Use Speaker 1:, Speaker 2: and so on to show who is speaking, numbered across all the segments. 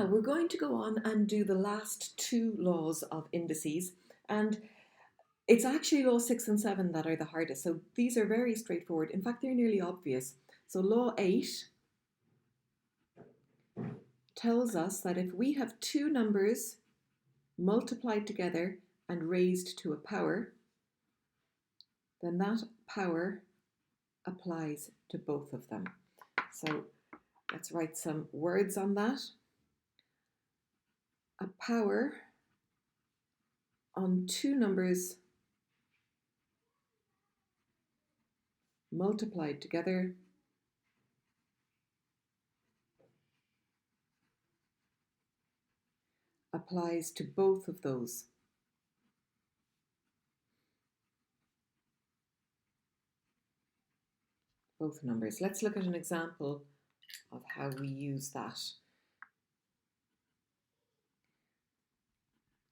Speaker 1: Now we're going to go on and do the last two laws of indices, and it's actually law 6 and 7 that are the hardest. So these are very straightforward. In fact, they're nearly obvious. So law 8 tells us that if we have two numbers multiplied together and raised to a power, then that power applies to both of them. So let's write some words on that. A power on two numbers multiplied together applies to both of those. Both numbers. Let's look at an example of how we use that.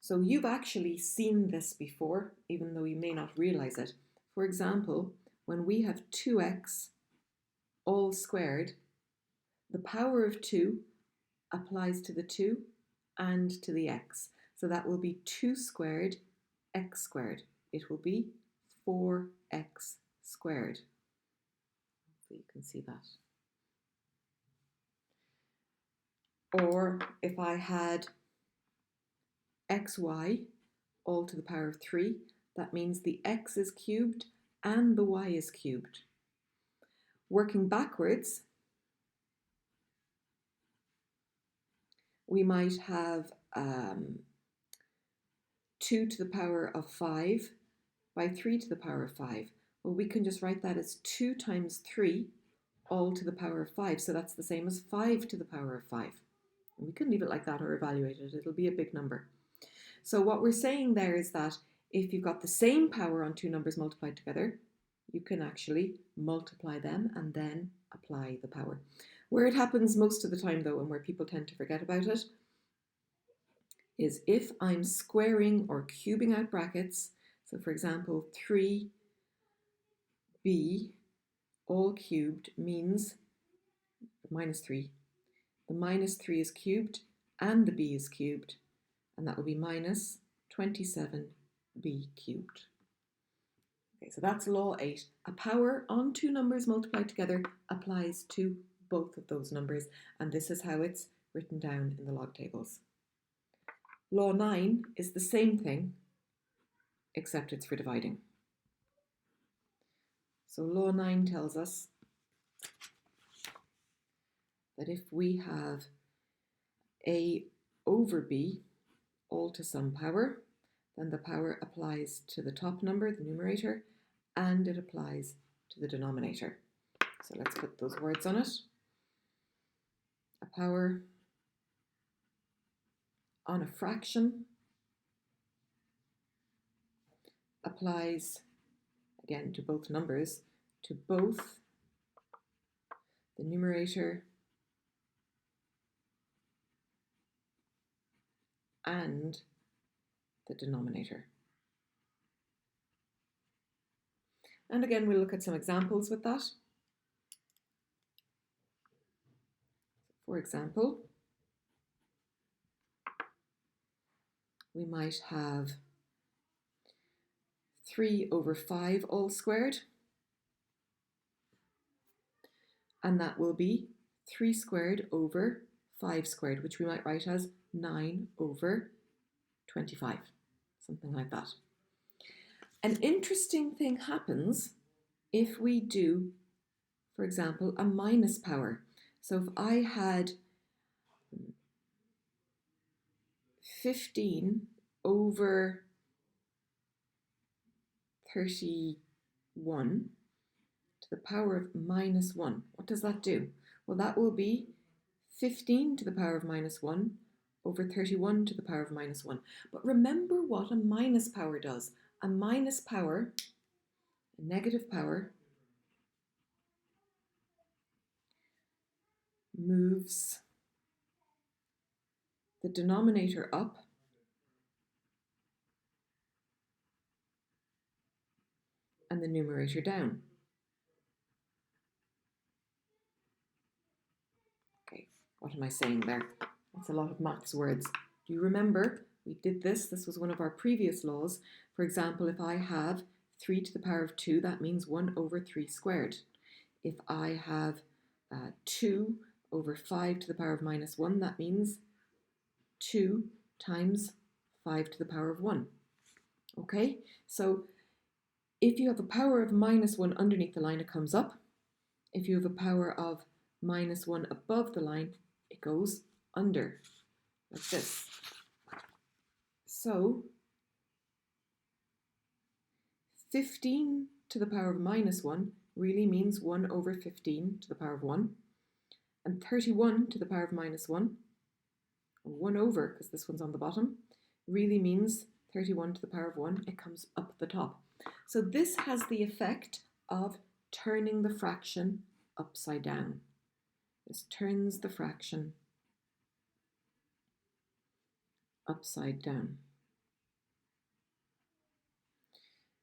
Speaker 1: So you've actually seen this before, even though you may not realize it. For example, when we have 2x all squared, the power of 2 applies to the 2 and to the x. So that will be 2 squared x squared. It will be 4x squared. Hopefully you can see that. Or if I had xy all to the power of 3, that means the x is cubed and the y is cubed. Working backwards, we might have 2 to the power of 5 by 3 to the power of 5. Well, we can just write that as 2 times 3 all to the power of 5. So that's the same as 5 to the power of 5. And we can leave it like that or evaluate it. It'll be a big number. So what we're saying there is that if you've got the same power on two numbers multiplied together, you can actually multiply them and then apply the power. Where it happens most of the time though, and where people tend to forget about it, is if I'm squaring or cubing out brackets. So for example, 3b all cubed means minus 3. The minus 3 is cubed and the b is cubed, and that will be minus 27b cubed. Okay, so that's law 8. A power on two numbers multiplied together applies to both of those numbers, and this is how it's written down in the log tables. Law 9 is the same thing, except it's for dividing. So law 9 tells us that if we have a over b all to some power, then the power applies to the top number, the numerator, and it applies to the denominator. So let's put those words on it. A power on a fraction applies, again, to both numbers, to both the numerator and the denominator. And again, we'll look at some examples with that. For example, we might have 3 over 5 all squared, and that will be 3 squared over 5 squared, which we might write as 9 over 25, something like that. An interesting thing happens if we do, for example, a minus power. So if I had 15 over 31 to the power of minus 1, what does that do? Well, that will be 15 to the power of minus 1 over 31 to the power of minus 1. But remember what a minus power does. A minus power, a negative power, moves the denominator up and the numerator down. Okay, what am I saying there? That's a lot of maths words. Do you remember we did this? This was one of our previous laws. For example, if I have 3 to the power of 2, that means 1 over 3 squared. If I have 2 over 5 to the power of minus 1, that means 2 times 5 to the power of 1. Okay, so if you have a power of minus 1 underneath the line, it comes up. If you have a power of minus 1 above the line, it goes under, like this. So 15 to the power of minus 1 really means 1 over 15 to the power of 1. And 31 to the power of minus 1, 1 over, because this one's on the bottom, really means 31 to the power of 1. It comes up the top. So this has the effect of turning the fraction upside down. This turns the fraction upside down.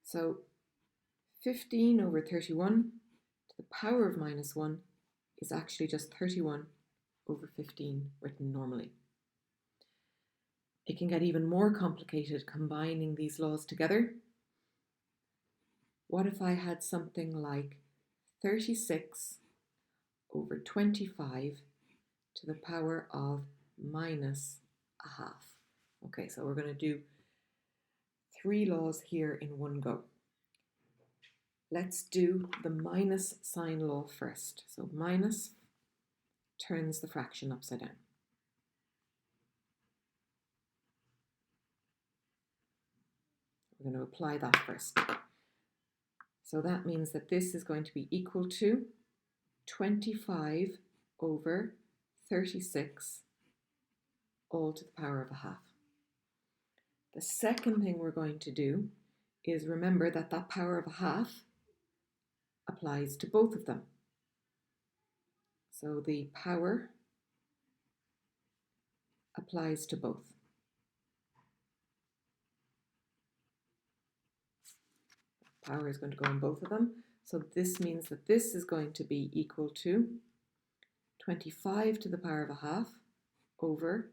Speaker 1: So 15 over 31 to the power of minus 1 is actually just 31 over 15 written normally. It can get even more complicated combining these laws together. What if I had something like 36 over 25 to the power of minus a half? Okay, so we're going to do 3 laws here in one go. Let's do the minus sign law first. So minus turns the fraction upside down. We're going to apply that first. So that means that this is going to be equal to 25 over 36 all to the power of a half. The second thing we're going to do is remember that that power of a half applies to both of them. So the power applies to both. Power is going to go on both of them. So this means that this is going to be equal to 25 to the power of a half over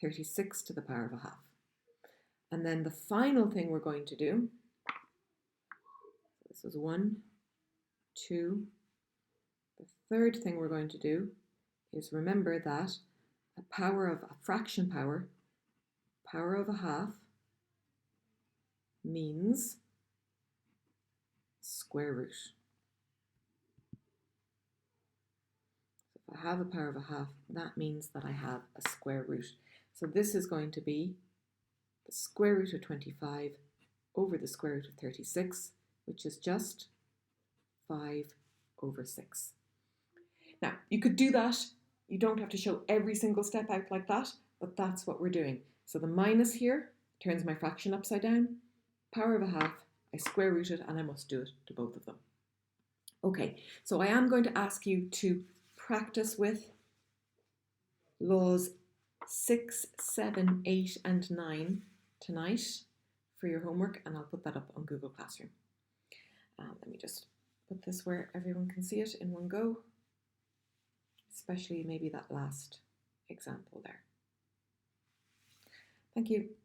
Speaker 1: 36 to the power of a half. And then the final thing we're going to do, this is 1, 2. The third thing we're going to do is remember that a fraction power of a half means square root. So if I have a power of a half, that means that I have a square root. So this is going to be the square root of 25 over the square root of 36, which is just 5 over 6. Now, you could do that. You don't have to show every single step out like that, but that's what we're doing. So the minus here turns my fraction upside down. Power of a half, I square root it, and I must do it to both of them. Okay, so I am going to ask you to practice with laws 6, 7, 8, and 9 tonight for your homework, and I'll put that up on Google Classroom. Let me just put this where everyone can see it in one go, especially maybe that last example there. Thank you.